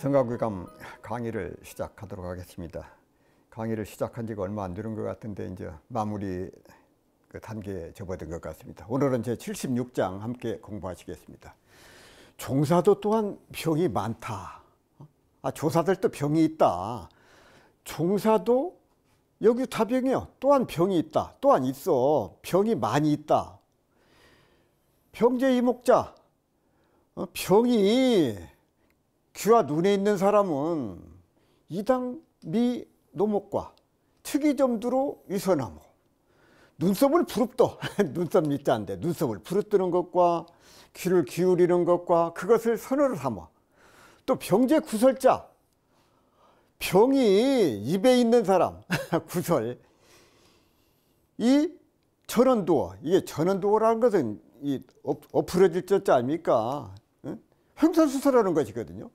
성가구감 강의를 시작하도록 하겠습니다. 강의를 시작한 지가 얼마 안 되는 것 같은데 이제 마무리 그 단계에 접어든 것 같습니다. 오늘은 제 76장 함께 공부하시겠습니다. 종사도 또한 병이 많다. 조사들도 병이 있다. 종사도 여기 다병이요. 또한 병이 있다. 또한 있어. 병이 많이 있다. 병제이목자. 병이 귀와 눈에 있는 사람은 이당 미 노목과 특이점두로 위선하모. 눈썹을 부릅떠. 눈썹 밑자인데 눈썹을 부릅뜨는 것과 귀를 기울이는 것과 그것을 선어로 삼아. 또 병제 구설자. 병이 입에 있는 사람 구설. 이 전원두어. 이게 전원두어라는 것은 이 엎으러질 자 아닙니까? 횡설수설하는 것이거든요.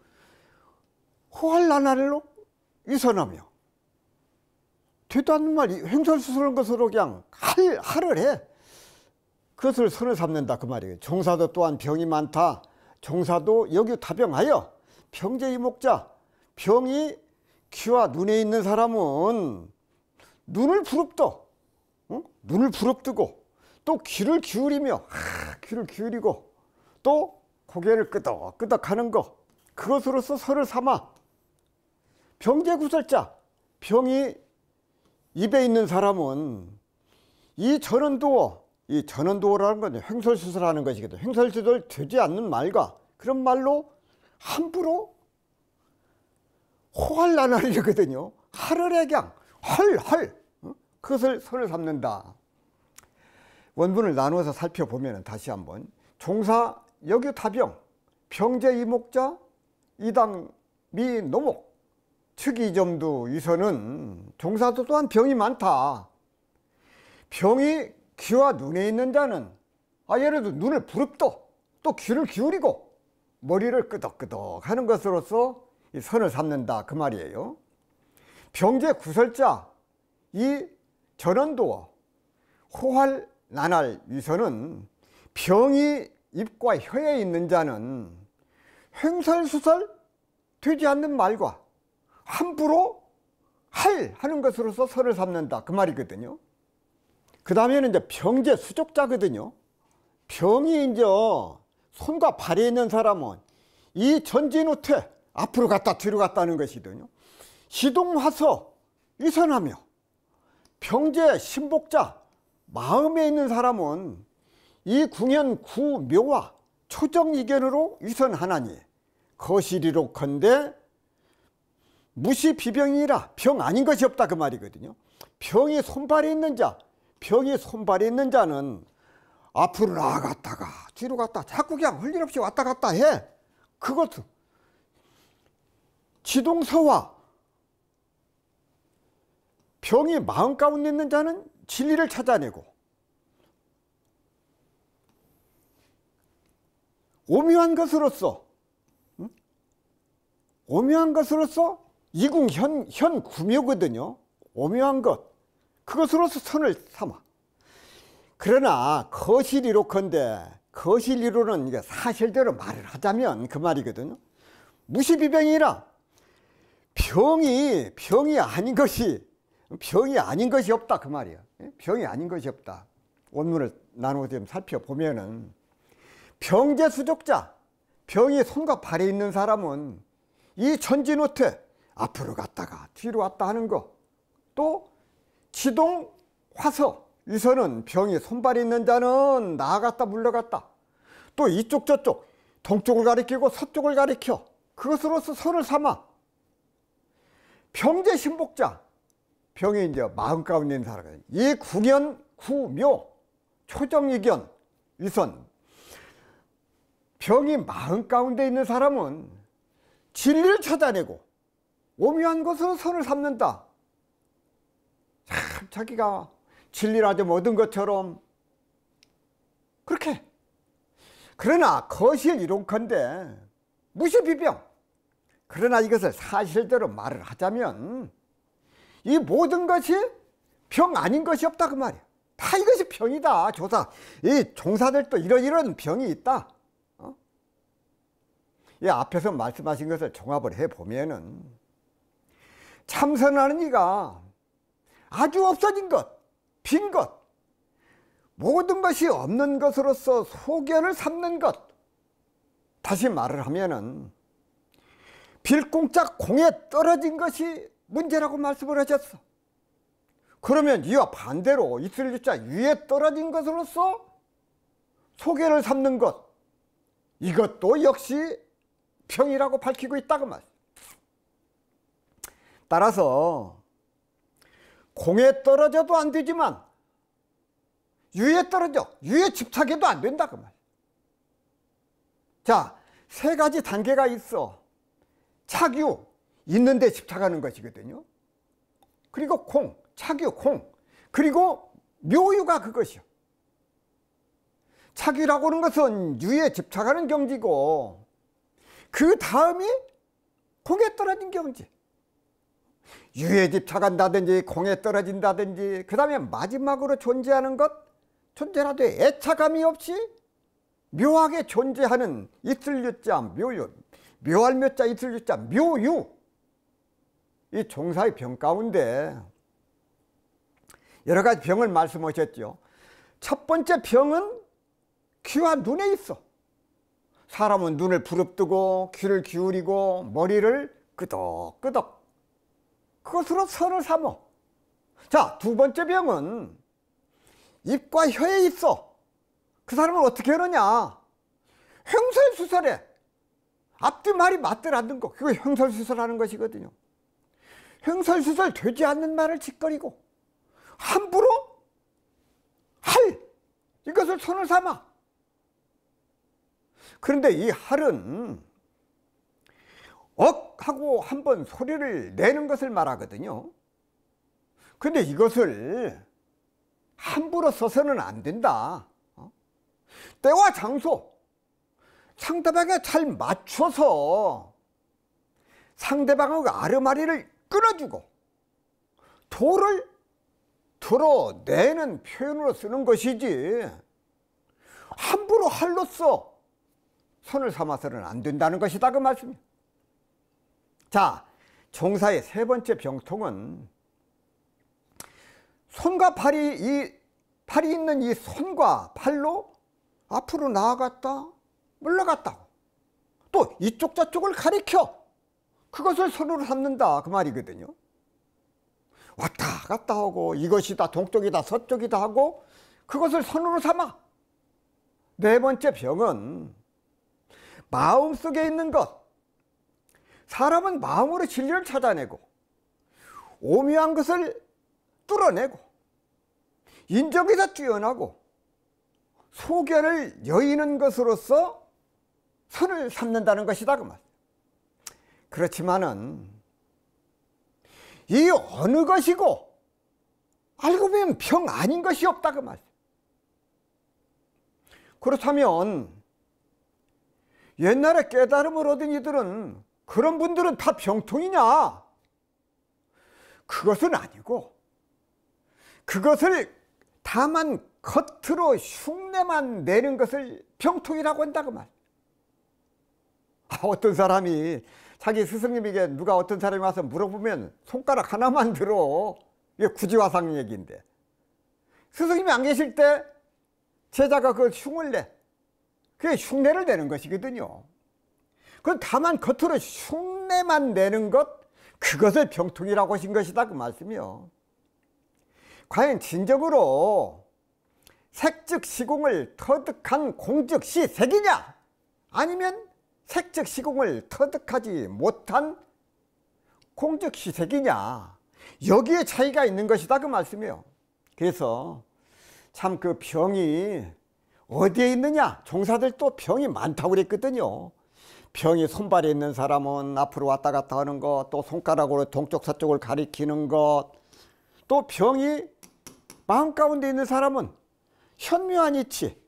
호활난활로 위선하며 되도 않는 말 횡설수설한 것으로 그냥 할을 해. 그것을 선을 삼는다 그 말이에요. 종사도 또한 병이 많다. 종사도 여기 다병하여 병제이목자. 병이 귀와 눈에 있는 사람은 눈을 부릅떠. 눈을 부릅뜨고 또 귀를 기울이며 귀를 기울이고 또 고개를 끄덕끄덕 하는 거. 그것으로서 선을 삼아. 병제구설자. 병이 입에 있는 사람은 이 전원두어. 이 전원두어라는 건 횡설수설하는 것이거든. 횡설수설 되지 않는 말과 그런 말로 함부로 호활난활이거든요. 할을해경 헐 그것을 선을 삼는다. 원문을 나누어서 살펴보면 다시 한번 종사 여기 다병 병제이목자 이당 미 노목 특이점두 위선은 종사도 또한 병이 많다. 병이 귀와 눈에 있는 자는 예를 들어 눈을 부릅떠 또 귀를 기울이고 머리를 끄덕끄덕 하는 것으로서 이 선을 삼는다 그 말이에요. 병제 구설자 이 전원두어 호활난활 위선은 병이 입과 혀에 있는 자는 횡설수설 되지 않는 말과 함부로 하는 것으로서 선을 삼는다 그 말이거든요. 그 다음에는 이제 병제 수족자거든요. 병이 이제 손과 발에 있는 사람은 이 전진후퇴 앞으로 갔다 뒤로 갔다 하는 것이거든요. 시동화서 위선하며 병제 신복자 마음에 있는 사람은 이 궁현 구묘와 초정이견으로 위선하나니 거실이로컨대 무시비병이라 병 아닌 것이 없다 그 말이거든요. 병이 손발에 있는 자, 병이 손발에 있는 자는 앞으로 나아갔다가 뒤로 갔다 자꾸 그냥 할 일 없이 왔다 갔다 해. 그것도 지동서와 병이 마음 가운데 있는 자는 진리를 찾아내고 오묘한 것으로서 이궁 현 구묘거든요. 오묘한 것 그것으로서 선을 삼아. 그러나 거실이로컨대 거실이로는 이게 사실대로 말을 하자면 그 말이거든요. 무시비병이라 병이 아닌 것이 없다 그 말이야. 병이 아닌 것이 없다. 원문을 나누어 좀 살펴보면은 병제수족자 병이 손과 발에 있는 사람은 이 전진후퇴 앞으로 갔다가 뒤로 왔다 하는 거. 또 지동화서 위선은 병이 손발에 있는 자는 나아갔다 물러갔다. 또 이쪽 저쪽 동쪽을 가리키고 서쪽을 가리켜 그것으로서 선을 삼아. 병제신복자 병이 이제 마음 가운데 있는 사람. 이 궁현 구묘 초정이견 위선 병이 마음 가운데 있는 사람은 진리를 찾아내고 오묘한 것으로 선을 삼는다. 참 자기가 진리를 좀 얻은 것처럼 그렇게. 그러나 거실 이론컨대 무시비병. 그러나 이것을 사실대로 말을 하자면 이 모든 것이 병 아닌 것이 없다 그 말이야. 다 이것이 병이다. 이 종사들도 이런 병이 있다. 이 앞에서 말씀하신 것을 종합을 해보면은 참선하는 이가 아주 없어진 것, 빈 것, 모든 것이 없는 것으로서 소견을 삼는 것. 다시 말을 하면은 빌공짜 공에 떨어진 것이 문제라고 말씀을 하셨어. 그러면 이와 반대로 있을 유자 위에 떨어진 것으로서 소견을 삼는 것, 이것도 역시 병이라고 밝히고 있다고 말. 따라서 공에 떨어져도 안 되지만 위에 떨어져 위에 집착해도 안 된다 그 말. 자, 세 가지 단계가 있어. 착유, 있는데 집착하는 것이거든요. 그리고 공, 착유, 공, 그리고 묘유가 그것이요. 착유라고 하는 것은 유에 집착하는 경지고, 그 다음이 공에 떨어진 경지. 유에 집착한다든지 공에 떨어진다든지, 그 다음에 마지막으로 존재하는 것, 존재라도 애착감이 없이 묘하게 존재하는 있을 유자 묘유, 묘할 묘자 있을 유자 묘유. 이 종사의 병 가운데 여러 가지 병을 말씀하셨죠. 첫 번째 병은 귀와 눈에 있어. 사람은 눈을 부릅뜨고 귀를 기울이고 머리를 끄덕끄덕, 그것으로 선을 삼어. 자, 두 번째 병은 입과 혀에 있어. 그 사람은 어떻게 하느냐, 횡설수설해. 앞뒤 말이 맞들 않는 거, 그거 횡설수설하는 것이거든요. 횡설수설 되지 않는 말을 짓거리고 함부로 할, 이것을 손을 삼아. 그런데 이 할은 억 하고 한번 소리를 내는 것을 말하거든요. 그런데 이것을 함부로 써서는 안 된다. 때와 장소, 상대방에 잘 맞춰서 상대방의 아르마리를 끊어주고 도를 드러내는 표현으로 쓰는 것이지, 함부로 할로써 손을 삼아서는 안 된다는 것이다 그 말씀이에요. 자, 종사의 세 번째 병통은 손과 팔이 있는 이 손과 팔로 앞으로 나아갔다 물러갔다, 또 이쪽 저쪽을 가리켜 그것을 손으로 삼는다 그 말이거든요. 왔다 갔다 하고 이것이다 동쪽이다 서쪽이다 하고 그것을 손으로 삼아. 네 번째 병은 마음속에 있는 것. 사람은 마음으로 진리를 찾아내고 오묘한 것을 뚫어내고 인정에서 뛰어나고 소견을 여의는 것으로서 선을 삼는다는 것이다 그 말. 그렇지만은 이 어느 것이고 알고 보면 병 아닌 것이 없다 그 말. 그렇다면 옛날에 깨달음을 얻은 이들은, 그런 분들은 다 병통이냐? 그것은 아니고, 그것을 다만 겉으로 흉내만 내는 것을 병통이라고 한다 그 말. 어떤 사람이 자기 스승님에게 누가 어떤 사람이 와서 물어보면 손가락 하나만 들어. 이게 구지화상 얘기인데, 스승님이 안 계실 때 제자가 그걸 흉을 내. 그게 흉내를 내는 것이거든요. 그건 다만 겉으로 흉내만 내는 것, 그것을 병통이라고 하신 것이다 그 말씀이요. 과연 진정으로 색즉 시공을 터득한 공즉 시색이냐, 아니면 색즉 시공을 터득하지 못한 공즉 시색이냐, 여기에 차이가 있는 것이다 그 말씀이에요. 그래서 참 그 병이 어디에 있느냐, 종사들 또 병이 많다고 그랬거든요. 병이 손발에 있는 사람은 앞으로 왔다 갔다 하는 것, 또 손가락으로 동쪽 서쪽을 가리키는 것, 또 병이 마음 가운데 있는 사람은 현묘한 이치,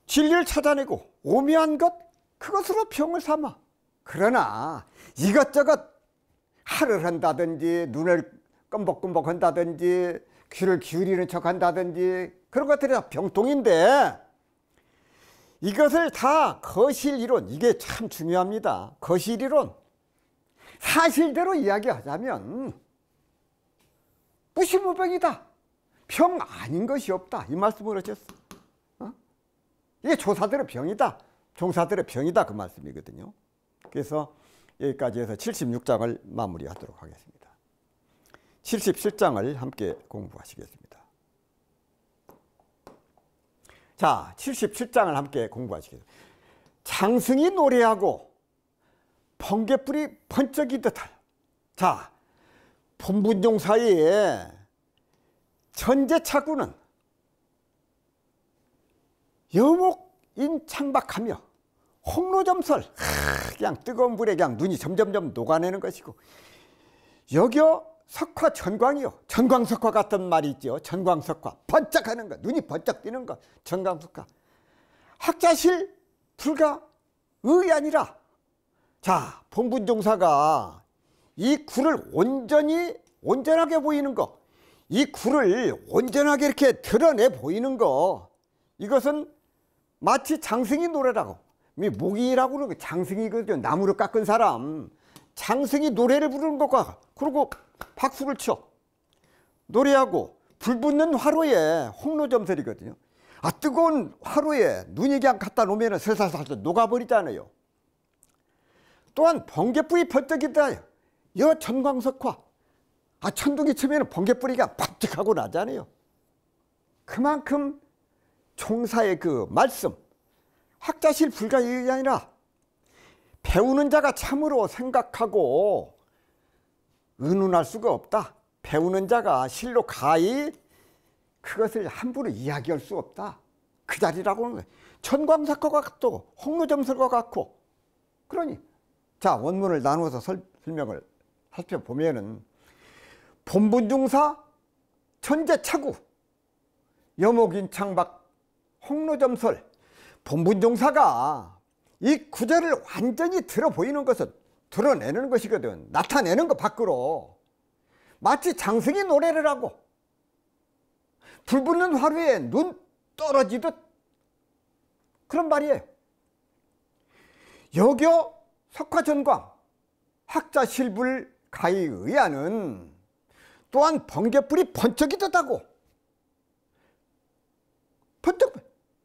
진리를 찾아내고 오묘한 것, 그것으로 병을 삼아. 그러나 이것저것 할을 한다든지 눈을 끔벅끔벅 한다든지 귀를 기울이는 척 한다든지 그런 것들이 다 병통인데, 이것을 다 거실이론, 이게 참 중요합니다. 거실이론, 사실대로 이야기하자면 무시무병이다. 병 아닌 것이 없다. 이 말씀을 하셨어. 이게 조사들의 병이다. 종사들의 병이다. 그 말씀이거든요. 그래서 여기까지 해서 76장을 마무리하도록 하겠습니다. 77장을 함께 공부하시겠습니다. 자, 77장을 함께 공부하시겠습니다. 장승이 노래하고 번개불이 번쩍이듯하여. 자, 본분종 사이에 전제차구는 여목인 창박하며 홍로점설, 그냥 뜨거운 불에 그냥 눈이 점점점 녹아내는 것이고, 여겨 석화 전광이요. 전광석화 같은 말이 있죠. 전광석화, 번쩍하는 것, 눈이 번쩍 뜨는 것, 전광석화. 학자실 불가 의아니라. 자, 본분종사가 이 굴을 온전하게 보이는 거, 이 굴을 온전하게 이렇게 드러내 보이는 거, 이것은 마치 장승이 노래라고. 목이라고 그러는 거, 장승이거든요. 나무를 깎은 사람, 장승이 노래를 부르는 것과, 그리고 박수를 쳐 노래하고, 불 붙는 화로에 홍로점설이거든요. 뜨거운 화로에 눈이 그냥 갖다 놓으면 살살살 녹아버리잖아요. 또한 번개불이 번쩍이다. 여 전광석화, 천둥이 치면 번개불이 그냥 번쩍하고 나잖아요. 그만큼 종사의 그 말씀, 학자실 불가이 아니라 배우는 자가 참으로 생각하고 의논할 수가 없다. 배우는 자가 실로 가히 그것을 함부로 이야기할 수 없다. 그 자리라고 하는 거예요. 전광석과 같고 홍로점설과 같고. 그러니 자, 원문을 나누어서 설명을 살펴보면은, 본분중사 천재차구 여목인창박 홍로점설. 본분종사가 이 구절을 완전히 들어 보이는 것은 드러내는 것이거든. 나타내는 것 밖으로. 마치 장승이 노래를 하고 불 붙는 화로에 눈 떨어지듯 그런 말이에요. 여겨 석화전광 학자실불 가히 의하는 또한 번개불이 번쩍이듯 하고, 번쩍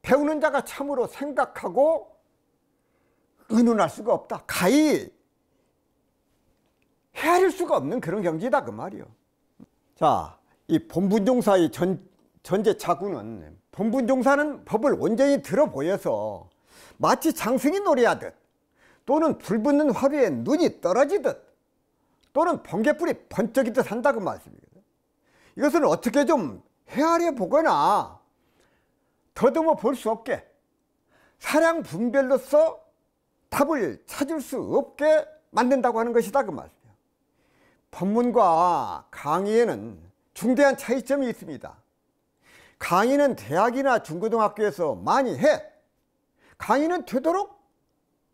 배우는 자가 참으로 생각하고 의논할 수가 없다. 가히 헤아릴 수가 없는 그런 경지다 그 말이요. 자, 이 본분종사의 전제차구는, 본분종사는 법을 온전히 들어 보여서 마치 장승이 노래하듯, 또는 불 붙는 화로에 눈이 떨어지듯, 또는 번개불이 번쩍이듯 한다 그 말씀이거든. 이것은 어떻게 좀 헤아려 보거나 더듬어 볼 수 없게, 사량 분별로서 답을 찾을 수 없게 만든다고 하는 것이다 그 말이에요. 법문과 강의에는 중대한 차이점이 있습니다. 강의는 대학이나 중고등학교에서 많이 해. 강의는 되도록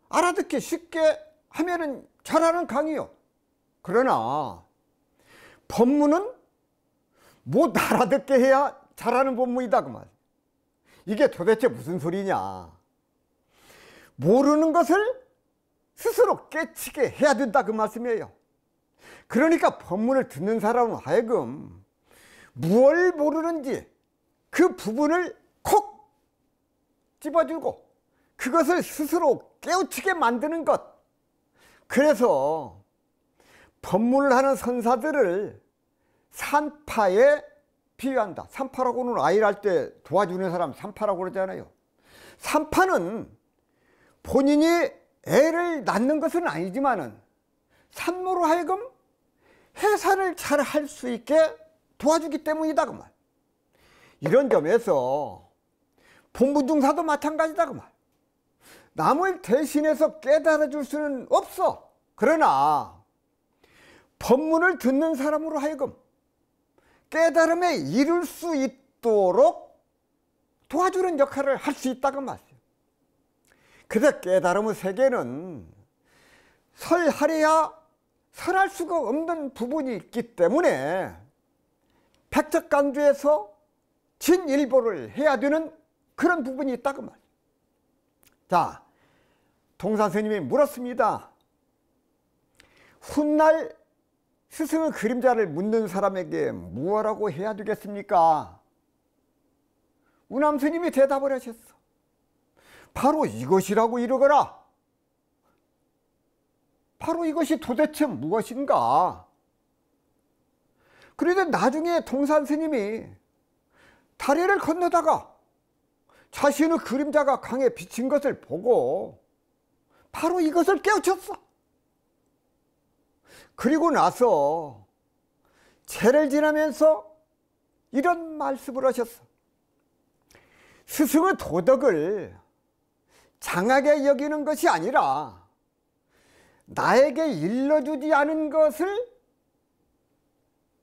알아듣기 쉽게 하면은 잘하는 강의요. 그러나 법문은 못 알아듣게 해야 잘하는 법문이다 그 말. 이게 도대체 무슨 소리냐. 모르는 것을 스스로 깨치게 해야 된다 그 말씀이에요. 그러니까 법문을 듣는 사람은 하여금 무엇을 모르는지 그 부분을 콕 집어주고 그것을 스스로 깨우치게 만드는 것. 그래서 법문을 하는 선사들을 산파에 비유한다. 산파라고는 아이를 할 때 도와주는 사람 산파라고 그러잖아요. 산파는 본인이 애를 낳는 것은 아니지만은 산모로 하여금 해산을 잘 할 수 있게 도와주기 때문이다 그 말. 이런 점에서 본분중사도 마찬가지다 그 말. 남을 대신해서 깨달아 줄 수는 없어. 그러나 법문을 듣는 사람으로 하여금 깨달음에 이룰 수 있도록 도와주는 역할을 할 수 있다 그 말이에요. 그래서 깨달음의 세계는 설하려야 설할 수가 없는 부분이 있기 때문에 백척간주에서 진일보를 해야 되는 그런 부분이 있다 그 말이에요. 자, 동산 스님이 물었습니다. 훗날 스승의 그림자를 묻는 사람에게 무엇라고 해야 되겠습니까? 우남 스님이 대답을 하셨어. 바로 이것이라고 이르거라. 바로 이것이 도대체 무엇인가? 그런데 나중에 동산 스님이 다리를 건너다가 자신의 그림자가 강에 비친 것을 보고 바로 이것을 깨우쳤어. 그리고 나서 채를 지나면서 이런 말씀을 하셨어. 스승의 도덕을 장하게 여기는 것이 아니라 나에게 일러주지 않은 것을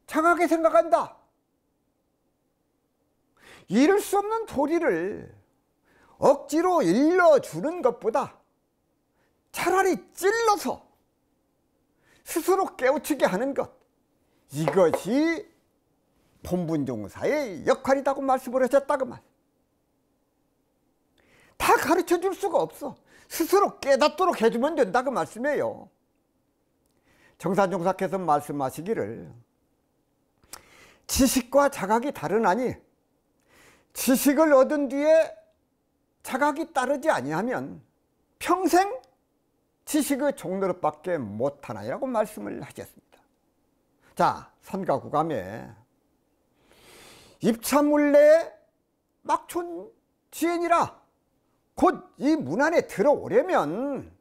장하게 생각한다. 이룰 수 없는 도리를 억지로 일러주는 것보다 차라리 찔러서 스스로 깨우치게 하는 것, 이것이 본분종사의 역할이라고 말씀을 하셨다고 말. 다 가르쳐 줄 수가 없어. 스스로 깨닫도록 해주면 된다고 말씀해요. 정산종사께서 말씀하시기를 지식과 자각이 다르나니 지식을 얻은 뒤에 자각이 따르지 아니하면 평생 지식의 종노릇밖에 못하나이라고 말씀을 하셨습니다. 자, 선가구감에 입차물내에 막촌 지엔이라 곧 이 문 안에 들어오려면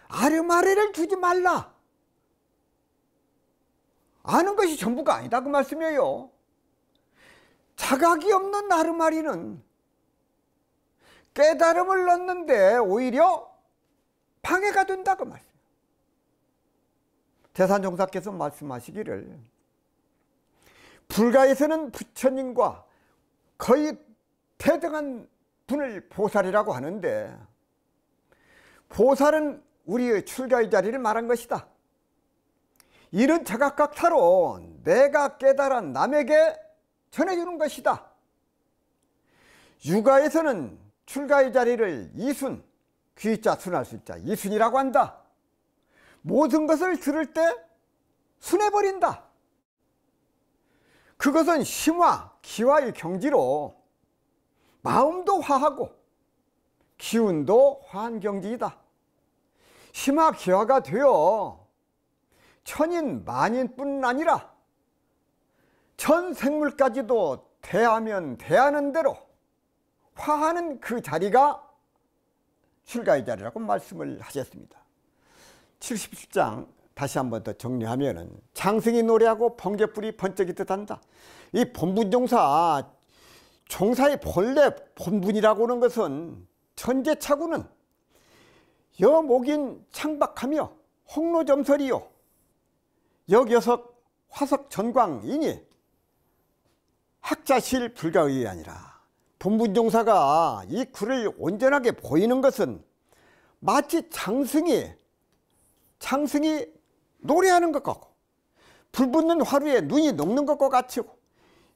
아르마리를 두지 말라. 아는 것이 전부가 아니다 그 말씀이에요. 자각이 없는 아르마리는 깨달음을 얻는데 오히려 방해가 된다 그 말씀. 대산종사께서 말씀하시기를 불가에서는 부처님과 거의 대등한 분을 보살이라고 하는데 보살은 우리의 출가의 자리를 말한 것이다. 이런 자각각사로 내가 깨달아 남에게 전해주는 것이다. 유가에서는 출가의 자리를 이순, 귀자, 순할 수 있자 이순이라고 한다. 모든 것을 들을 때 순해버린다. 그것은 심화, 기화의 경지로 마음도 화하고 기운도 화한 경지이다. 심화, 기화가 되어 천인, 만인뿐 아니라 전 생물까지도 대하면 대하는 대로 화하는 그 자리가 출가의 자리라고 말씀을 하셨습니다. 77장 다시 한번 더 정리하면은 장승이 노래하고 번개불이 번쩍이듯 한다. 이 본분종사, 종사의 본래 본분이라고 하는 것은 천재차구는 여목인 창박하며 홍로점설이요 역여석 화석전광이니 학자실 불가의 아니라. 본분종사가 이 글을 온전하게 보이는 것은 마치 장승이 노래하는 것 같고 불붙는 화루에 눈이 녹는 것과 같이고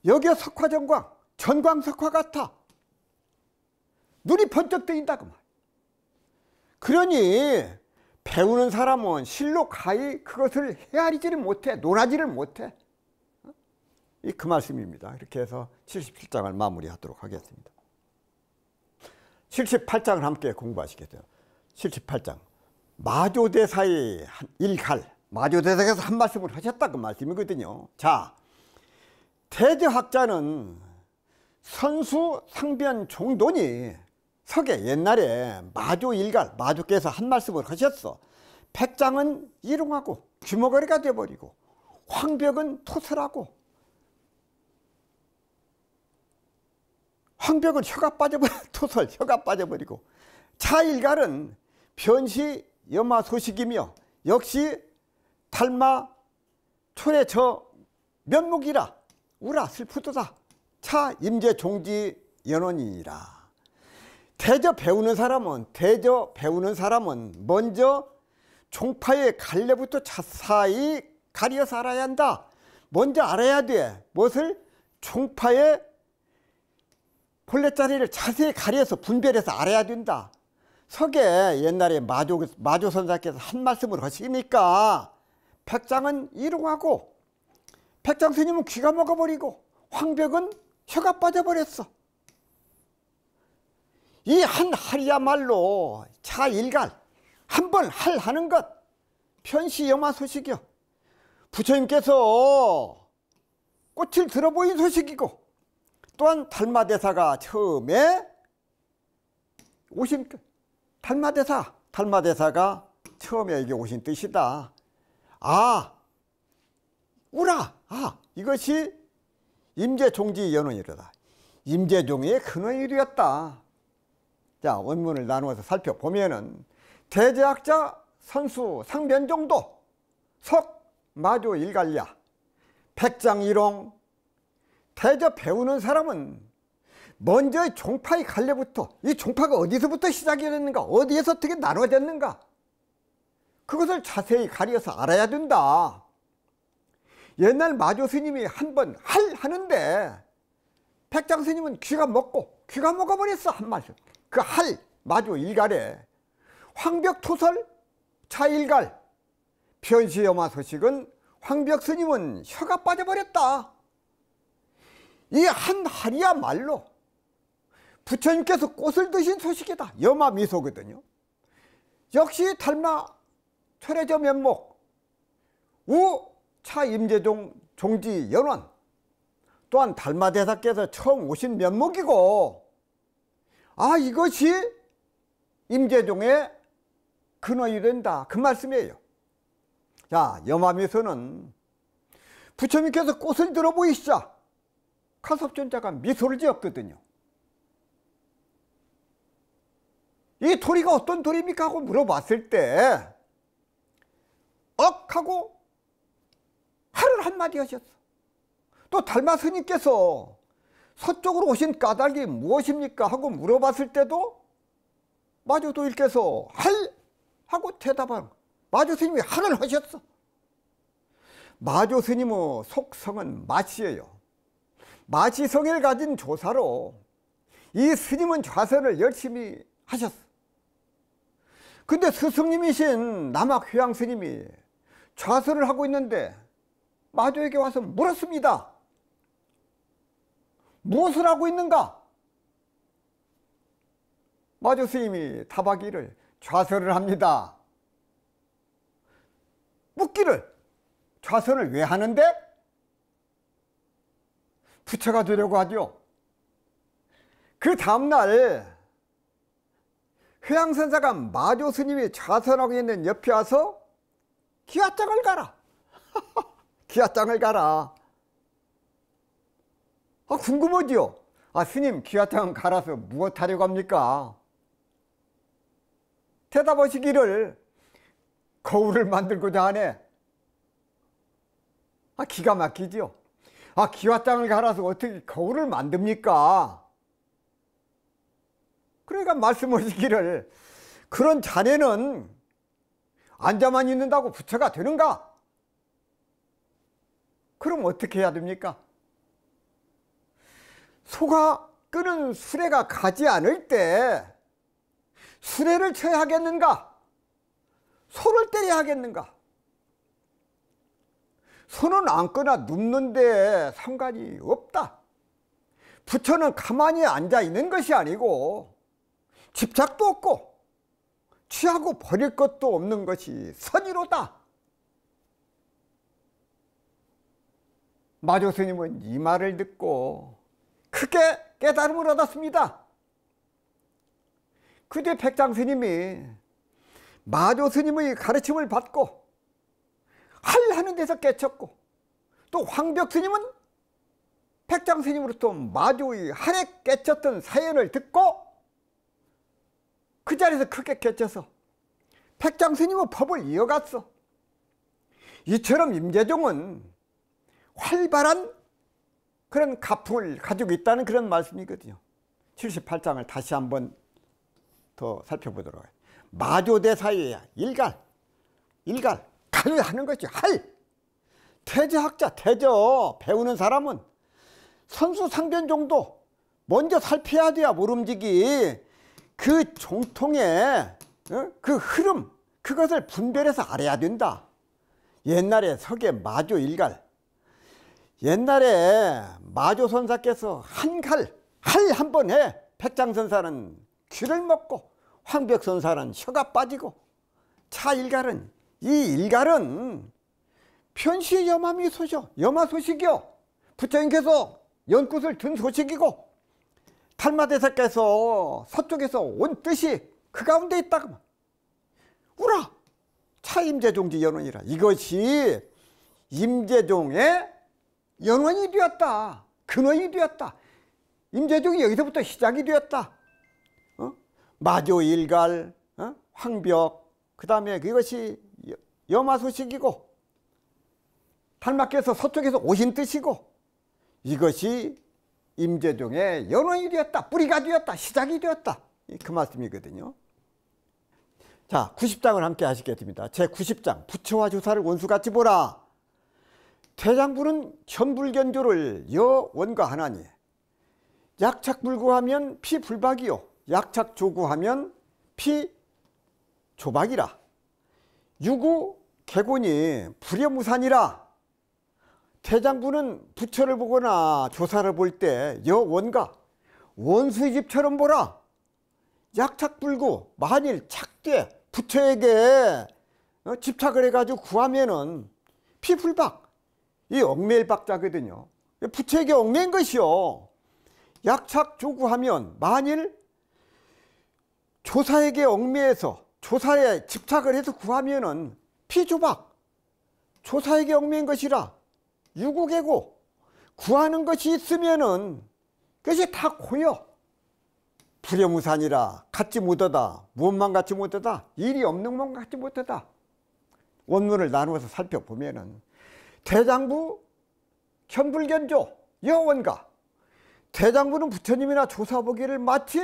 여기에 석화전광, 전광석화 같아 눈이 번쩍 뜨인다 그 말. 그러니 배우는 사람은 실로 가히 그것을 헤아리지를 못해, 논하지를 못해. 그 말씀입니다. 이렇게 해서 77장을 마무리하도록 하겠습니다. 78장을 함께 공부하시겠어요. 78장 마조대사의 일갈, 마조대사께서 한 말씀을 하셨다 그 말씀이거든요. 자, 대저학자는 선수 상변 종돈이 석에 옛날에 마조일갈, 마조께서 한 말씀을 하셨어. 백장은 일용하고 귀머거리가 되어버리고 황벽은 토설하고 황벽은 토설 혀가 빠져버리고 차일갈은 변시 여마 소식이며 역시 달마 초래 저 면목이라 우라 슬프도다 차 임재 종지 연원이니라. 대저 배우는 사람은 먼저 종파의 갈래부터 자세히 가려서 알아야 한다. 먼저 알아야 돼. 무엇을? 종파의 본래 자리를 자세히 가려서 분별해서 알아야 된다. 석에 옛날에 마조 선사께서 한 말씀을 하시니까 백장은 일용하고 백장 스님은 귀가 먹어버리고 황벽은 혀가 빠져버렸어. 이 한 할이야말로 차일갈 한 번 하는 것 편시염화 소식이요. 부처님께서 꽃을 들어보인 소식이고 또한 달마대사가 처음에 오신 달마대사가 처음에 이게 오신 뜻이다. 이것이 임재종지연원이로다. 임재종의 근원일이었다. 자, 원문을 나누어서 살펴보면은 대제학자 선수 상변정도 석 마조 일갈야 백장일홍. 대저 배우는 사람은 먼저 종파의 갈래부터, 이 종파가 어디서부터 시작이 됐는가, 어디에서 어떻게 나눠졌는가, 그것을 자세히 가려서 알아야 된다. 옛날 마조 스님이 한 번 하는데 백장 스님은 귀가 먹어버렸어. 한 말씀. 그 마조 일갈에 황벽토설 차일갈 변시염화 소식은 황벽 스님은 혀가 빠져버렸다. 이 한 할이야말로 부처님께서 꽃을 드신 소식이다. 염화미소거든요. 역시 달마 철회저 면목 우 차임재종 종지 연원 또한 달마대사께서 처음 오신 면목이고 이것이 임재종의 근원이 된다. 그 말씀이에요. 자, 염화미소는 부처님께서 꽃을 들어보이시자 가섭존자가 미소를 지었거든요. 이 도리가 어떤 도리입니까? 하고 물어봤을 때 하고 하를 한마디 하셨어. 또 달마 스님께서 서쪽으로 오신 까닭이 무엇입니까? 하고 물어봤을 때도 마조 도일께서 하고 대답하는 마조 스님이 하를 하셨어. 마조 스님의 속성은 마시예요. 마시성을 가진 조사로 이 스님은 좌선을 열심히 하셨어. 근데 스승님이신 남학 회양 스님이 좌선을 하고 있는데 마조에게 와서 물었습니다. 무엇을 하고 있는가? 마조 스님이 답하기를 좌선을 합니다. 묻기를 좌선을 왜 하는데? 부처가 되려고 하죠. 그 다음날 회양선사가 마조 스님이 좌선하고 있는 옆에 와서 기와장을 가라. 기와장을 가라. 궁금하지요? 스님 기와장 갈아서 무엇 하려고 합니까? 대답하시기를 거울을 만들고자 하네. 기가 막히지요? 기와장을 갈아서 어떻게 거울을 만듭니까? 그러니까 말씀하시기를 그런 자네는 앉아만 있는다고 부처가 되는가? 그럼 어떻게 해야 됩니까? 소가 끄는 수레가 가지 않을 때 수레를 쳐야 하겠는가? 소를 때려야 하겠는가? 소는 앉거나 눕는데 상관이 없다. 부처는 가만히 앉아 있는 것이 아니고 집착도 없고 취하고 버릴 것도 없는 것이 선이로다. 마조 스님은 이 말을 듣고 크게 깨달음을 얻었습니다. 그때 백장 스님이 마조 스님의 가르침을 받고 하는 데서 깨쳤고 또 황벽 스님은 백장 스님으로부터 마조의 할에 깨쳤던 사연을 듣고 그 자리에서 크게 깨쳐서 백장 스님의 법을 이어갔어. 이처럼 임재종은 활발한 그런 가풍을 가지고 있다는 그런 말씀이거든요. 78장을 다시 한번 더 살펴보도록 해요. 마조대사의 일갈 갈을 하는 것이 태저학자, 태저 배우는 사람은 선수 상변 정도 먼저 살펴야 돼야 모름지기 그 종통의 그 흐름, 그것을 분별해서 알아야 된다. 옛날에 석의 마조 일갈, 옛날에 마조선사께서 할 한 번에 백장선사는 귀를 먹고 황벽선사는 혀가 빠지고 차일갈은, 이 일갈은 편시의 염함이 소죠. 염화 소식이요. 부처님께서 연꽃을 든 소식이고 탈마대사께서 서쪽에서 온 뜻이 그 가운데 있다고. 우라 차임재종지 연원이라. 이것이 임재종의 연원이 되었다. 근원이 되었다. 임재종이 여기서부터 시작이 되었다. 마조일갈, 황벽, 그 다음에 그것이 염화소식이고 탈마께서 서쪽에서 오신 뜻이고 이것이 임재종의 연원이 되었다. 뿌리가 되었다. 시작이 되었다. 그 말씀이거든요. 자, 90장을 함께 하시겠습니다. 제90장 부처와 조사를 원수같이 보라. 대장부는 현불견조를 여원과하나니 약착불구하면 피불박이요 약착조구하면 피조박이라. 유구 개곤이 불여무산이라. 대장부는 부처를 보거나 조사를 볼 때 여원과 원수의 집처럼 보라. 약착불구, 만일 착대 부처에게 집착을 해가지고 구하면은 피불박, 이 얽매일 박자거든요. 부처에게 얽매인 것이요. 약착조구하면 만일 조사에게 얽매여서 조사에 집착을 해서 구하면은 피조박, 조사에게 얽매인 것이라. 유구개고, 구하는 것이 있으면은 그것이 다 고여. 불여무산이라. 갖지 못하다. 무엇만 갖지 못하다. 일이 없는 것만 갖지 못하다. 원문을 나누어서 살펴보면은 대장부, 현불견조, 여원가. 대장부는 부처님이나 조사보기를 마치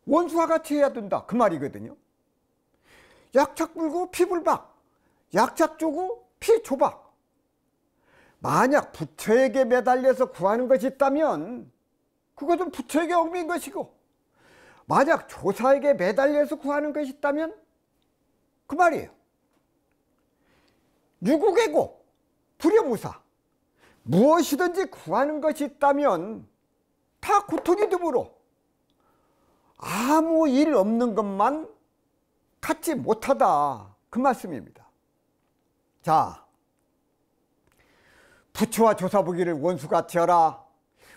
원수와 같이 해야 된다. 그 말이거든요. 약착불구 피불박, 약착조구 피조박. 만약 부처에게 매달려서 구하는 것이 있다면 그것은 부처에게 얽매인 것이고, 만약 조사에게 매달려서 구하는 것이 있다면 그 말이에요. 유구개고 불여무사. 무엇이든지 구하는 것이 있다면 다 고통이 되므로 아무 일 없는 것만 갖지 못하다. 그 말씀입니다. 자, 부처와 조사보기를 원수같이 하라.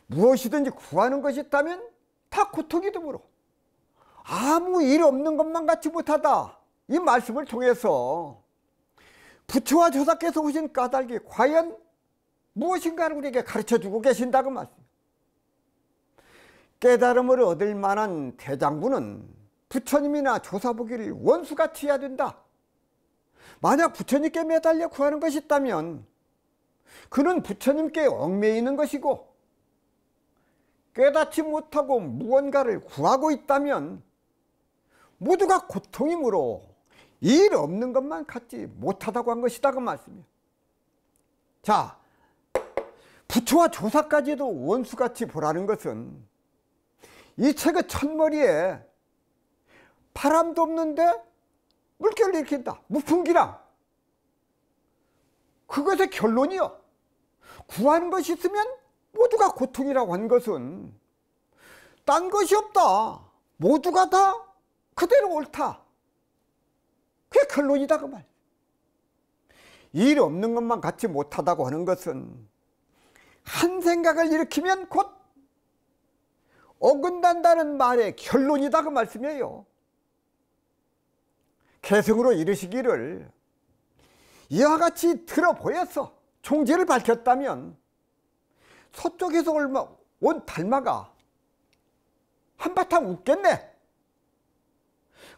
무엇이든지 구하는 것이 있다면 다 고통이 되므로 아무 일 없는 것만 갖지 못하다. 이 말씀을 통해서 부처와 조사께서 오신 까닭이 과연 무엇인가를 우리에게 가르쳐주고 계신다고 말씀. 깨달음을 얻을 만한 대장부는 부처님이나 조사보기를 원수같이 해야 된다. 만약 부처님께 매달려 구하는 것이 있다면 그는 부처님께 얽매이는 것이고, 깨닫지 못하고 무언가를 구하고 있다면 모두가 고통이므로 일 없는 것만 갖지 못하다고 한 것이다. 그 말씀이에요. 자, 부처와 조사까지도 원수같이 보라는 것은 이 책의 첫머리에 바람도 없는데 물결을 일으킨다. 무풍기랑. 그것의 결론이요. 구하는 것이 있으면 모두가 고통이라고 한 것은 딴 것이 없다. 모두가 다 그대로 옳다. 그게 결론이다. 그 말. 일 없는 것만 갖지 못하다고 하는 것은 한 생각을 일으키면 곧 어긋난다는 말의 결론이다. 그 말씀이에요. 개성으로 이르시기를 이와 같이 들어보여서 총지를 밝혔다면 서쪽에서 온 달마가 한바탕 웃겠네.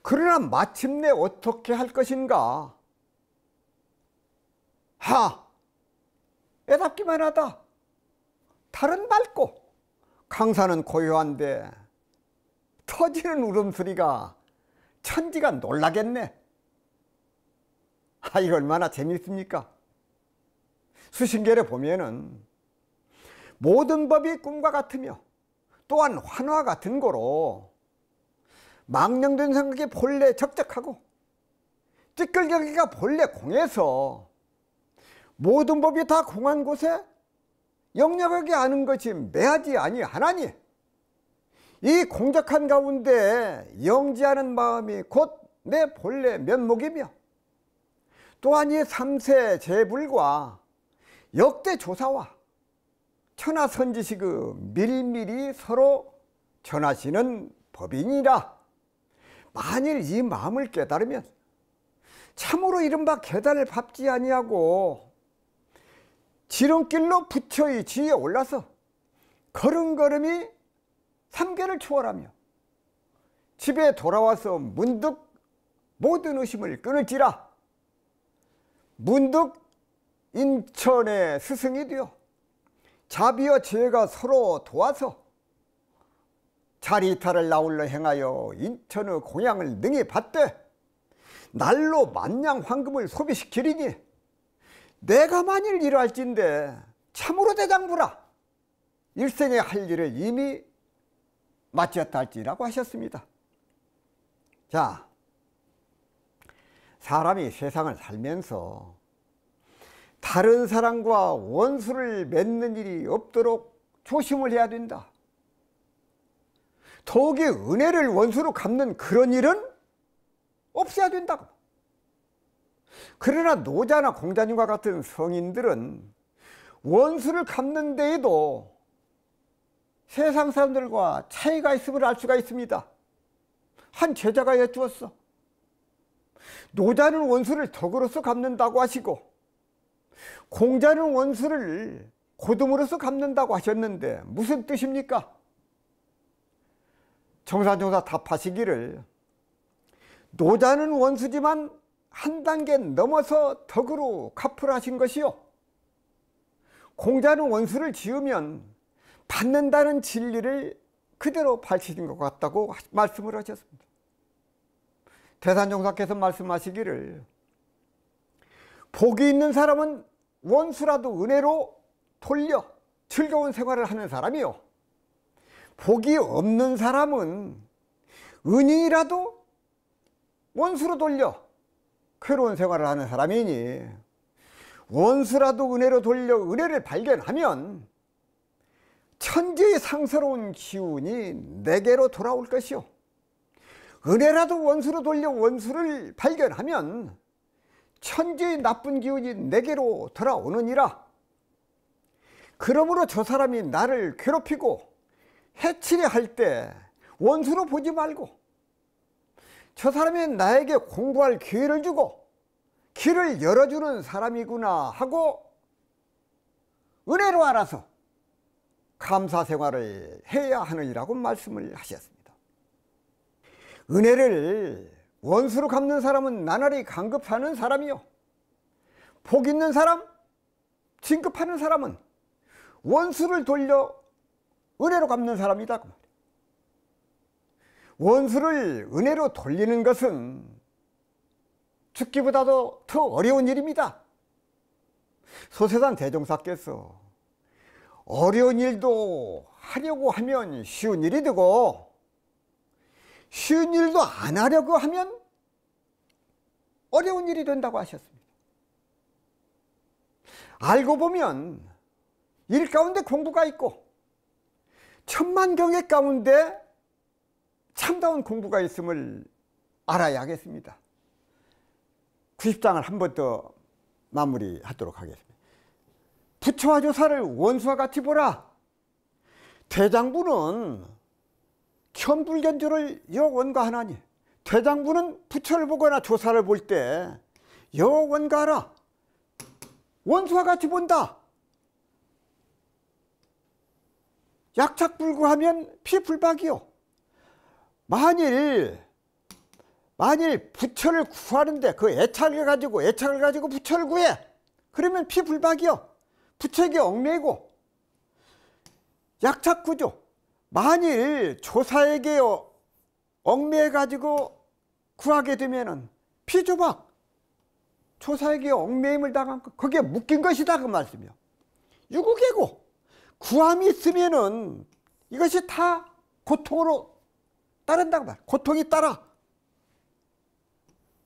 그러나 마침내 어떻게 할 것인가? 애답기만 하다. 달은 맑고 강산은 고요한데 터지는 울음소리가 천지가 놀라겠네. 이거 얼마나 재미있습니까? 수신결에 보면은 모든 법이 꿈과 같으며 또한 환화 같은 거로 망령된 생각이 본래 적적하고 찌끌겨기가 본래 공해서 모든 법이 다 공한 곳에 영력하게 아는 것이 매하지 아니하나니 이 공적한 가운데 영지하는 마음이 곧 내 본래 면목이며 또한 이 삼세 재불과 역대 조사와 천하선지식의 밀밀히 서로 전하시는 법이니라. 만일 이 마음을 깨달으면 참으로 이른바 계단을 밟지 아니하고 지름길로 부처의 지위에 올라서 걸음걸음이 삼계를 초월하며 집에 돌아와서 문득 모든 의심을 끊을지라. 문득 인천의 스승이 되어 자비와 지혜가 서로 도와서 자리이탈을 나홀로 행하여 인천의 공양을 능히 받되 날로 만냥 황금을 소비시키리니 내가 만일 이러할진대 참으로 대장부라. 일생에 할 일을 이미 마치었다 할지라고 하셨습니다. 자, 사람이 세상을 살면서 다른 사람과 원수를 맺는 일이 없도록 조심을 해야 된다. 더욱이 은혜를 원수로 갚는 그런 일은 없어야 된다고. 그러나 노자나 공자님과 같은 성인들은 원수를 갚는 데에도 세상 사람들과 차이가 있음을 알 수가 있습니다. 한 제자가 여쭈었어. 노자는 원수를 덕으로서 갚는다고 하시고 공자는 원수를 고듬으로서 갚는다고 하셨는데 무슨 뜻입니까? 정산정사 답하시기를 노자는 원수지만 한 단계 넘어서 덕으로 갚으라 하신 것이요, 공자는 원수를 지으면 받는다는 진리를 그대로 밝히신 것 같다고 말씀을 하셨습니다. 대산종사께서 말씀하시기를 복이 있는 사람은 원수라도 은혜로 돌려 즐거운 생활을 하는 사람이요, 복이 없는 사람은 은인이라도 원수로 돌려 괴로운 생활을 하는 사람이니 원수라도 은혜로 돌려 은혜를 발견하면 천지의 상스러운 기운이 내게로 돌아올 것이요, 은혜라도 원수로 돌려 원수를 발견하면 천지의 나쁜 기운이 내게로 돌아오느니라. 그러므로 저 사람이 나를 괴롭히고 해치려 할 때 원수로 보지 말고 저 사람이 나에게 공부할 기회를 주고 길을 열어주는 사람이구나 하고 은혜로 알아서 감사 생활을 해야 하느니라고 말씀을 하셨습니다. 은혜를 원수로 갚는 사람은 나날이 강급하는 사람이요, 복 있는 사람, 진급하는 사람은 원수를 돌려 은혜로 갚는 사람이다. 원수를 은혜로 돌리는 것은 죽기보다도 더 어려운 일입니다. 소세산 대종사께서 어려운 일도 하려고 하면 쉬운 일이 되고 쉬운 일도 안 하려고 하면 어려운 일이 된다고 하셨습니다. 알고 보면 일 가운데 공부가 있고 천만경의 가운데 참다운 공부가 있음을 알아야 하겠습니다. 90장을 한 번 더 마무리하도록 하겠습니다. 부처와 조사를 원수와 같이 보라. 대장부는 견불견조를 여원가하나니 대장부는 부처를 보거나 조사를 볼 때 여원가하라. 원수와 같이 본다. 약착불구하면 피불박이요. 만일 부처를 구하는데 그 애착을 가지고 부처를 구해, 그러면 피불박이요. 부처에게 얽매이고 약착구조. 만일 조사에게 얽매여 가지고 구하게 되면은 피조박, 조사에게 얽매임을 당한 것, 거기에 묶인 것이다 그 말씀이요. 유구개고 구함이 있으면은 이것이 다 고통으로 따른다고 말. 고통이 따라.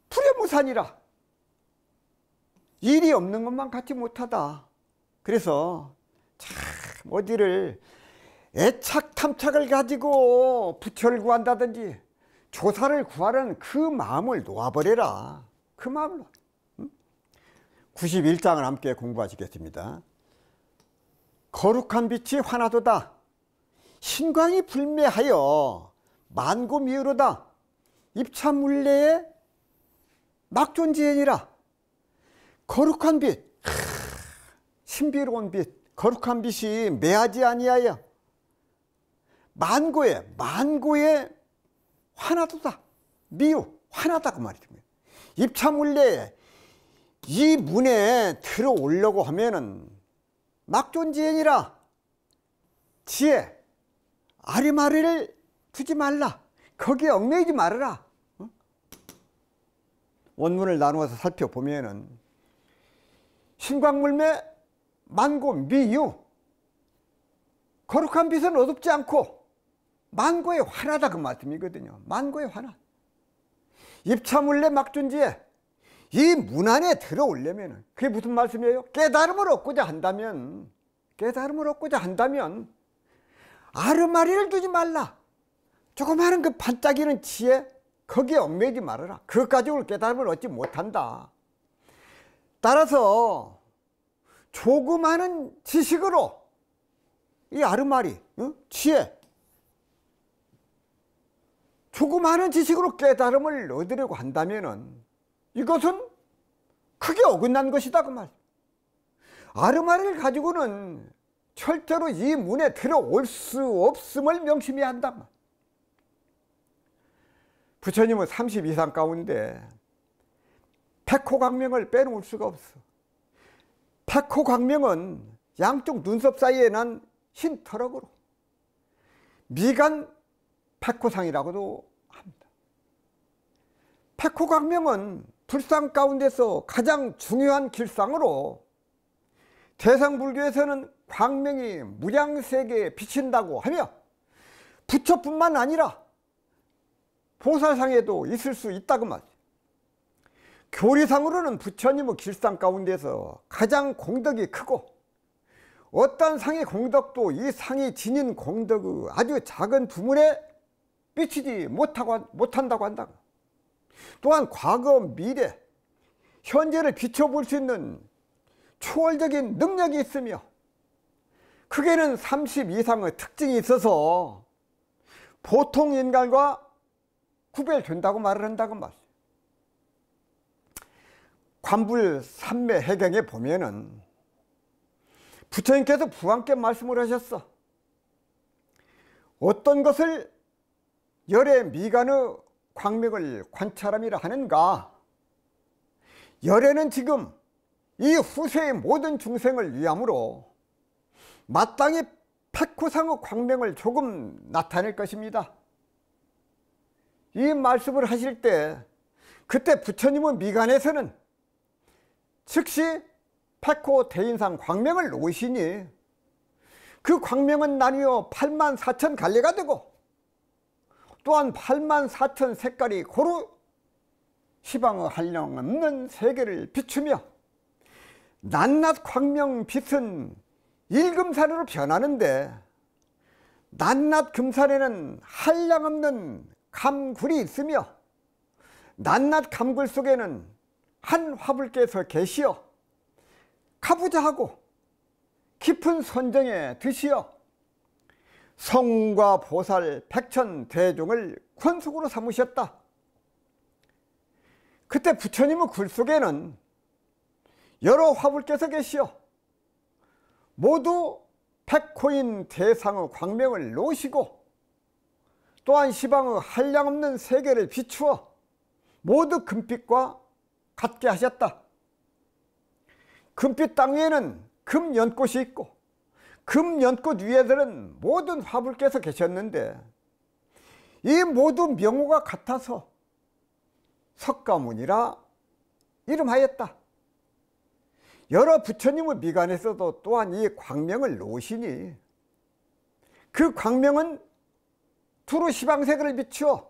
불효무산이라. 일이 없는 것만 같이 못하다. 그래서 참 어디를 애착 탐착을 가지고 부처를 구한다든지 조사를 구하는 그 마음을 놓아버려라. 그 마음을. 91장을 함께 공부하시겠습니다. 거룩한 빛이 환하도다. 신광이 불매하여 만고미으로다. 입참물례에 막존지연이라. 거룩한 빛, 신비로운 빛, 거룩한 빛이 매하지 아니하여 만고에 환하도다. 미유, 환하다 그 말입니다. 입참물례에 이 문에 들어오려고 하면은 막존지연이라. 지혜, 아리마리를 두지 말라. 거기에 얽매이지 말아라. 원문을 나누어서 살펴보면은 신광물매 만고 미유. 거룩한 빛은 어둡지 않고 만고에 환하다 그 말씀이거든요. 만고에 환하. 입참물례 막존지에 이 문 안에 들어오려면 그게 무슨 말씀이에요? 깨달음을 얻고자 한다면 아르마리를 두지 말라. 조그마한 그 반짝이는 지혜 거기에 얽매이지 말아라. 그것 가지고 깨달음을 얻지 못한다. 따라서 조그마한 지식으로 이 아르마리, 지혜, 조그마한 지식으로 깨달음을 얻으려고 한다면은 이것은 크게 어긋난 것이다 그 말. 아르마리를 가지고는 절대로 이 문에 들어올 수 없음을 명심해야 한다. 부처님은 32상 가운데 백호광명을 빼놓을 수가 없어. 백호광명은 양쪽 눈썹 사이에 난 흰 터럭으로 미간 백호상이라고도 합니다. 백호광명은 불상 가운데서 가장 중요한 길상으로 대상불교에서는 광명이 무량세계에 비친다고 하며 부처뿐만 아니라 보살상에도 있을 수 있다고 말이죠. 교리상으로는 부처님의 길상 가운데서 가장 공덕이 크고 어떤 상의 공덕도 이 상이 지닌 공덕의 아주 작은 부문에 미치지 못한다고 한다. 또한 과거, 미래, 현재를 비춰볼 수 있는 초월적인 능력이 있으며 크게는 30 이상의 특징이 있어서 보통 인간과 구별된다고 말을 한다고 말이에요. 관불 삼매 해경에 보면은 부처님께서 부한께 말씀을 하셨어. 어떤 것을 열의 미간의 광명을 관찰함이라 하는가? 열애는 지금 이 후세의 모든 중생을 위함으로 마땅히 백호상의 광명을 조금 나타낼 것입니다. 이 말씀을 하실 때 그때 부처님의 미간에서는 즉시 백호 대인상 광명을 놓으시니 그 광명은 나뉘어 84,000 갈래가 되고 또한 84,000 색깔이 고루 시방의 한량없는 세계를 비추며 낱낱 광명 빛은 일금산으로 변하는데 낱낱 금산에는 한량없는 감굴이 있으며 낱낱 감굴 속에는 한 화불께서 계시어 가부좌하고 깊은 선정에 드시어 성과 보살 백천 대종을 권속으로 삼으셨다. 그때 부처님의 글 속에는 여러 화불께서 계시어 모두 백호인 대상의 광명을 놓으시고 또한 시방의 한량없는 세계를 비추어 모두 금빛과 같게 하셨다. 금빛 땅 위에는 금연꽃이 있고 금연꽃 위에들은 모든 화불께서 계셨는데 이 모두 명호가 같아서 석가모니라 이름하였다. 여러 부처님의 미간에서도 또한 이 광명을 놓으시니 그 광명은 두루 시방색을 비추어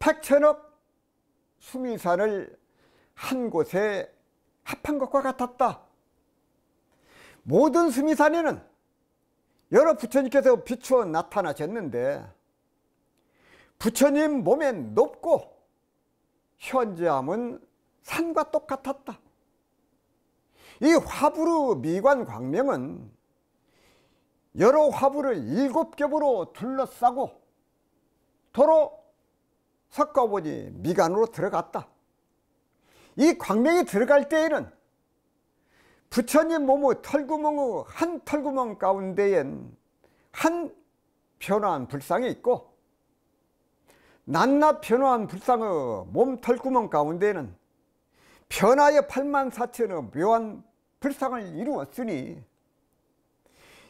백천억 수미산을 한 곳에 합한 것과 같았다. 모든 수미산에는 여러 부처님께서 비추어 나타나셨는데 부처님 몸에 높고 현저함은 산과 똑같았다. 이 화부르 미관 광명은 여러 화부를 7겹으로 둘러싸고 도로 섞어보니 미관으로 들어갔다. 이 광명이 들어갈 때에는 부처님 몸의 털구멍의 한 털구멍 가운데엔 한 변화한 불상이 있고 낱낱 변화한 불상의 몸 털구멍 가운데에는 변화의 84,000의 묘한 불상을 이루었으니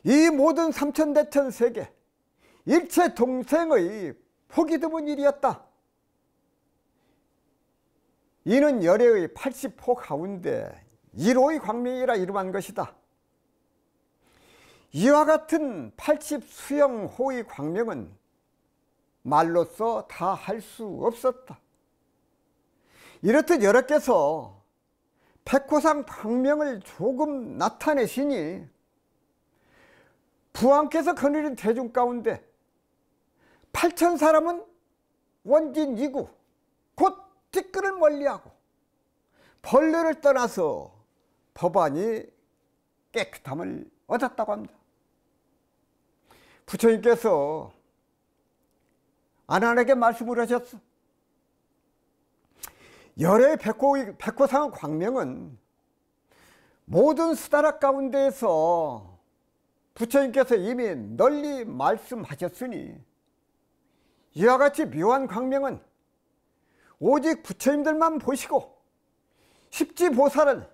이 모든 삼천대천 세계 일체 동생의 복이 드문 일이었다. 이는 열애의 80호 가운데 1호의 광명이라 이름한 것이다. 이와 같은 80수영호의 광명은 말로써 다 할 수 없었다. 이렇듯 여러께서 백호상 광명을 조금 나타내시니 부왕께서 거느린 대중 가운데 8천 사람은 원진이구 곧 티끌을 멀리하고 벌레를 떠나서 법안이 깨끗함을 얻었다고 합니다. 부처님께서 아난에게 말씀을 하셨어. 열의 백호상의 광명은 모든 수다락 가운데에서 부처님께서 이미 널리 말씀하셨으니 이와 같이 묘한 광명은 오직 부처님들만 보시고 십지보살은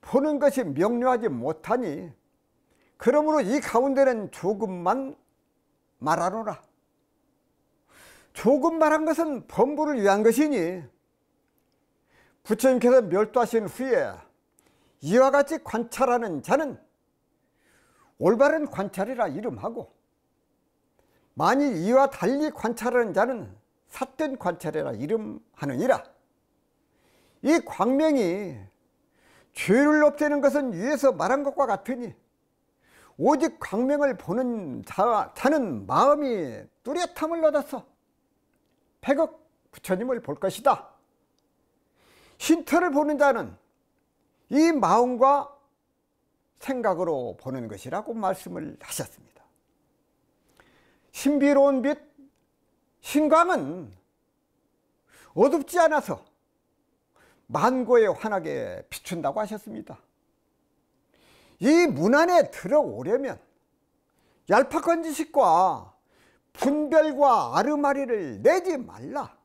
보는 것이 명료하지 못하니 그러므로 이 가운데는 조금만 말하노라. 조금 말한 것은 범부를 위한 것이니 부처님께서 멸도하신 후에 이와 같이 관찰하는 자는 올바른 관찰이라 이름하고 만일 이와 달리 관찰하는 자는 삿된 관찰이라 이름하느니라. 이 광명이 죄를 없애는 것은 위에서 말한 것과 같으니 오직 광명을 보는 자는 마음이 뚜렷함을 얻어서 백억 부처님을 볼 것이다. 흰털을 보는 자는 이 마음과 생각으로 보는 것이라고 말씀을 하셨습니다. 신비로운 빛, 신광은 어둡지 않아서 만고에 환하게 비춘다고 하셨습니다. 이 문 안에 들어오려면 얄팍한 지식과 분별과 아르마리를 내지 말라.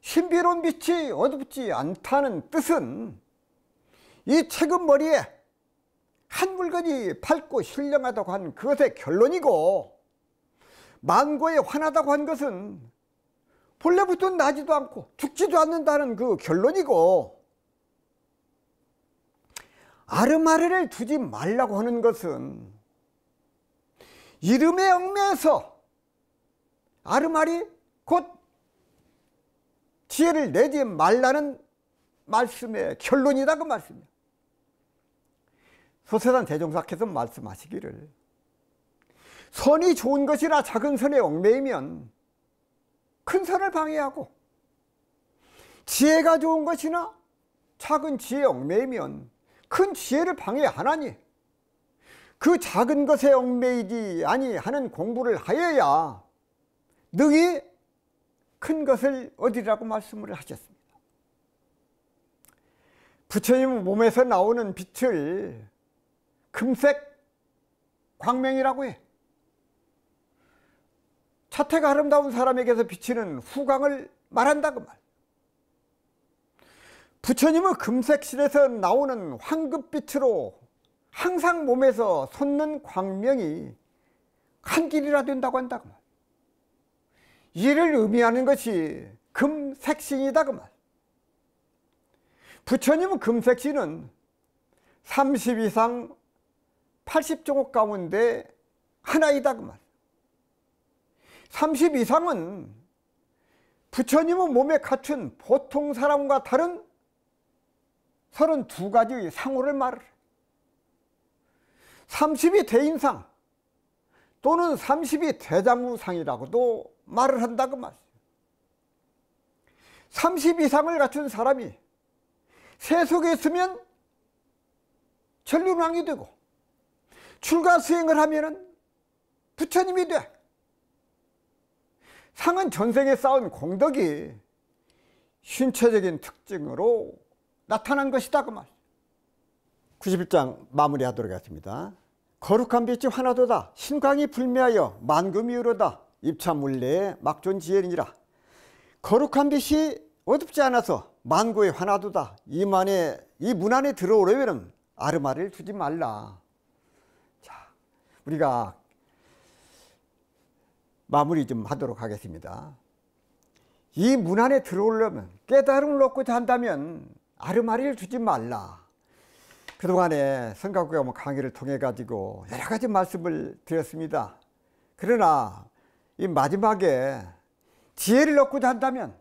신비로운 빛이 어둡지 않다는 뜻은 이 책은 머리에 한 물건이 밝고 신령하다고 한 그것의 결론이고 만고에 환하다고 한 것은 본래부터 나지도 않고 죽지도 않는다는 그 결론이고 아르마리를 두지 말라고 하는 것은 이름에 얽매여서 아르마리 곧 지혜를 내지 말라는 말씀의 결론이다 그 말씀이야. 소세산 대종사께서 말씀하시기를 선이 좋은 것이나 작은 선에 얽매이면 큰 선을 방해하고 지혜가 좋은 것이나 작은 지혜에 얽매이면 큰 지혜를 방해하나니 그 작은 것에 얽매이지 아니하는 공부를 하여야 능히 큰 것을 얻으리라고 말씀을 하셨습니다. 부처님 몸에서 나오는 빛을 금색 광명이라고 해. 자태가 아름다운 사람에게서 비치는 후광을 말한다 그 말. 부처님은 금색실에서 나오는 황급빛으로 항상 몸에서 솟는 광명이 한 길이라 된다고 한다 그 말. 이를 의미하는 것이 금색신이다 그 말. 부처님은 금색신은 30 이상 80종목 가운데 하나이다 그 말. 30 이상은 부처님은 몸에 갖춘 보통 사람과 다른 32가지의 상호를 말을 해. 30이 대인상 또는 30이 대장우상이라고도 말을 한다고 말이에요. 30 이상을 갖춘 사람이 세속에 있으면 전륜왕이 되고 출가수행을 하면은 부처님이 돼. 상은 전생에 쌓은 공덕이 신체적인 특징으로 나타난 것이다 그 말. 91장 마무리하도록 하겠습니다. 거룩한 빛이 환하도다. 신광이 불매하여 만금이 으로다. 입차물내에 막존지혜니라. 거룩한 빛이 어둡지 않아서 만고에 환하도다. 이 문 안에 들어오려면 아르마리를 두지 말라. 자, 우리가 마무리 좀 하도록 하겠습니다. 이 문 안에 들어오려면, 깨달음을 얻고자 한다면 아르마리를 두지 말라. 그동안에 성가구가 강의를 통해 가지고 여러 가지 말씀을 드렸습니다. 그러나 이 마지막에 지혜를 얻고자 한다면,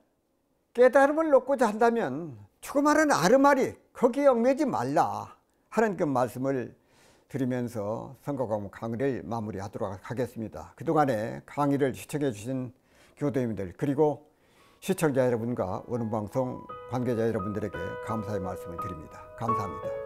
깨달음을 얻고자 한다면 조그마한 아르마리 거기에 얽매지 말라 하는 그 말씀을 드리면서 성가구가 강의를 마무리하도록 하겠습니다. 그동안에 강의를 시청해 주신 교도님들 그리고 시청자 여러분과 원음방송 관계자 여러분들에게 감사의 말씀을 드립니다. 감사합니다.